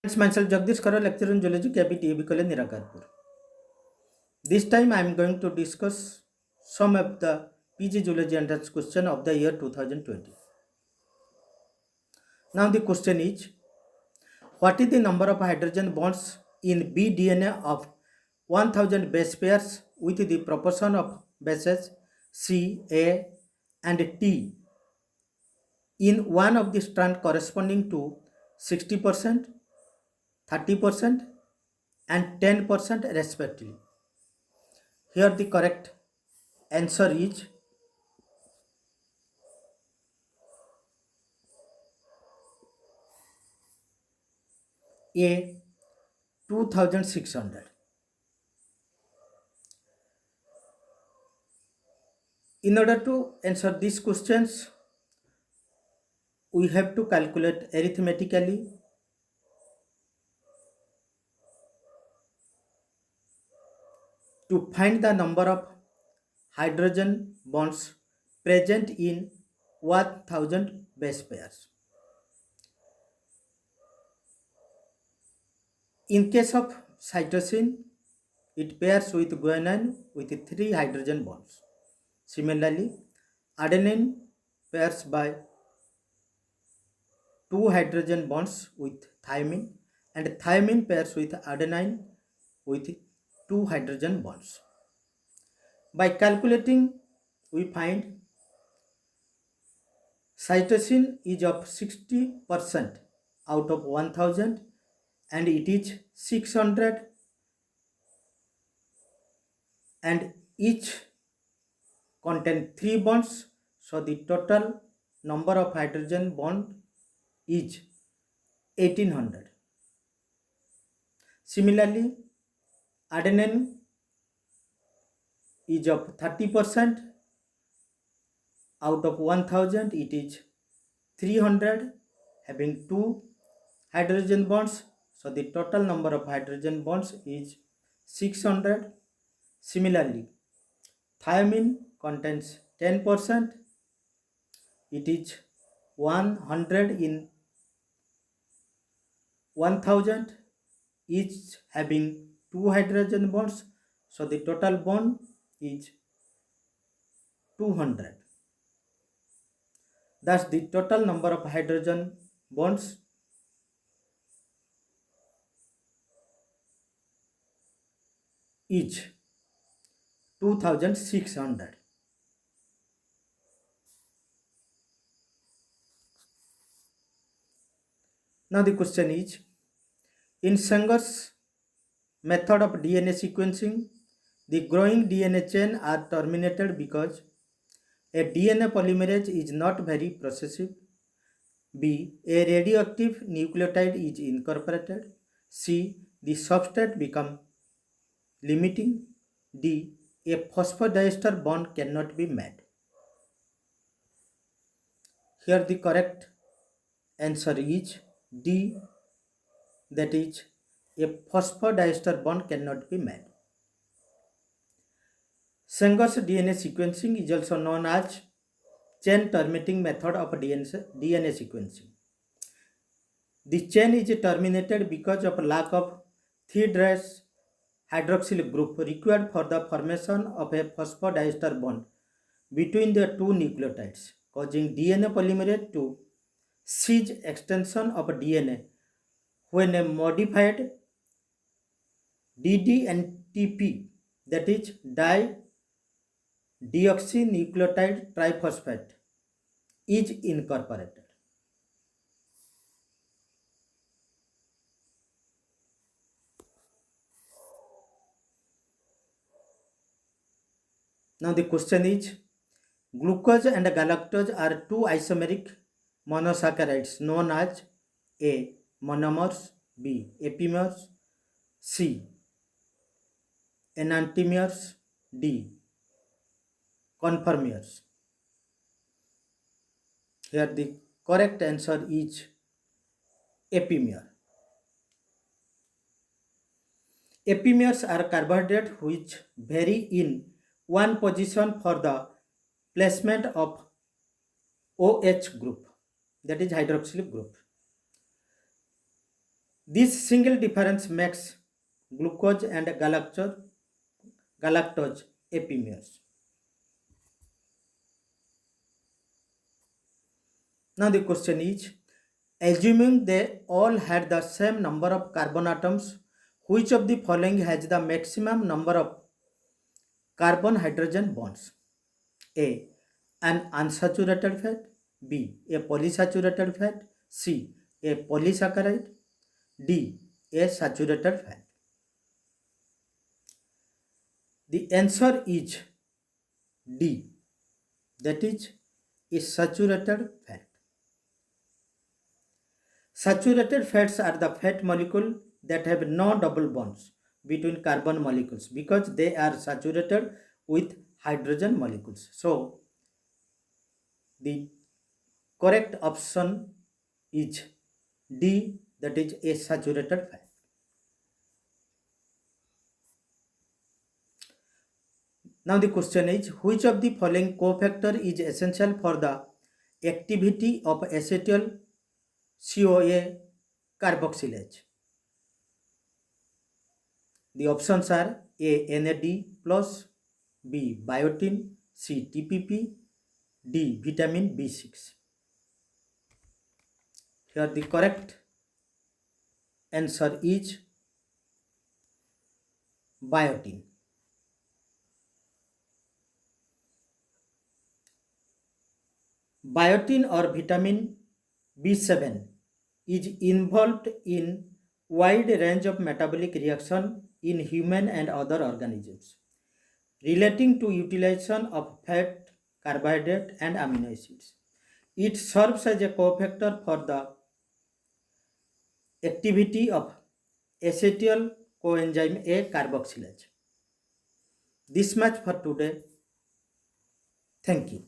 Friends, myself Jagdish Kara, lecturer in zoology, KPTAB College, Nirakarpur. This time I am going to discuss some of the PG Zoology entrance question of the year 2020. Now the question is, what is the number of hydrogen bonds in bDNA of 1000 base pairs with the proportion of bases C, A and T in one of the strand corresponding to 60%, 30% and 10% respectively? Here the correct answer is A, 2600. In order to answer these questions, we have to calculate arithmetically. To find the number of hydrogen bonds present in 1000 base pairs. In case of cytosine, it pairs with guanine with 3 hydrogen bonds. Similarly, adenine pairs by 2 hydrogen bonds with thymine, and thymine pairs with adenine with 2 hydrogen bonds. By calculating, we find cytosine is of 60% out of 1000 and it is 600, and each contain 3 bonds, so the total number of hydrogen bond is 1800. Similarly, adenine is of 30% out of 1000, it is 300, having 2 hydrogen bonds, so the total number of hydrogen bonds is 600. Similarly, thymine contains 10%, it is 100 in 1000, each having 2 hydrogen bonds, so the total bond is 200. Thus the total number of hydrogen bonds is 2600. Now the question is, in Sanger's method of DNA sequencing, the growing DNA chain are terminated because a DNA polymerase is not very processive. B, a radioactive nucleotide is incorporated. C, the substrate become limiting. D, a phosphodiester bond cannot be made. Here the correct answer is D, that is a phosphodiester bond cannot be made. Sanger's DNA sequencing is also known as chain terminating method of DNA sequencing. The chain is terminated because of lack of 3' hydroxyl group required for the formation of a phosphodiester bond between the two nucleotides, causing DNA polymerase to cease extension of DNA when a modified DDNTP, that is dideoxynucleotide triphosphate, is incorporated. Now the question is, glucose and galactose are two isomeric monosaccharides known as A, monomers, B, epimers, C, enantiomers, D, conformers. Here the correct answer is epimer. Epimers are carbohydrates which vary in one position for the placement of OH group, that is hydroxyl group. This single difference makes glucose and galactose epimers. Now the question is, assuming they all had the same number of carbon atoms, which of the following has the maximum number of carbon hydrogen bonds? A. An unsaturated fat. B. A polysaturated fat. C. A polysaccharide. D. A saturated fat. The answer is D. That is a saturated fat. Saturated fats are the fat molecule that have no double bonds between carbon molecules because they are saturated with hydrogen molecules. So the correct option is D, that is a saturated fat. Now the question is, which of the following cofactor is essential for the activity of acetyl CoA carboxylase? The options are A. NAD plus, B. biotin, C. TPP, D. vitamin B6. Here the correct answer is biotin. Biotin or vitamin B7 is involved in wide range of metabolic reaction in human and other organisms relating to utilization of fat, carbohydrate and amino acids. It serves as a cofactor for the activity of acetyl coenzyme A carboxylase. This much for today. Thank you.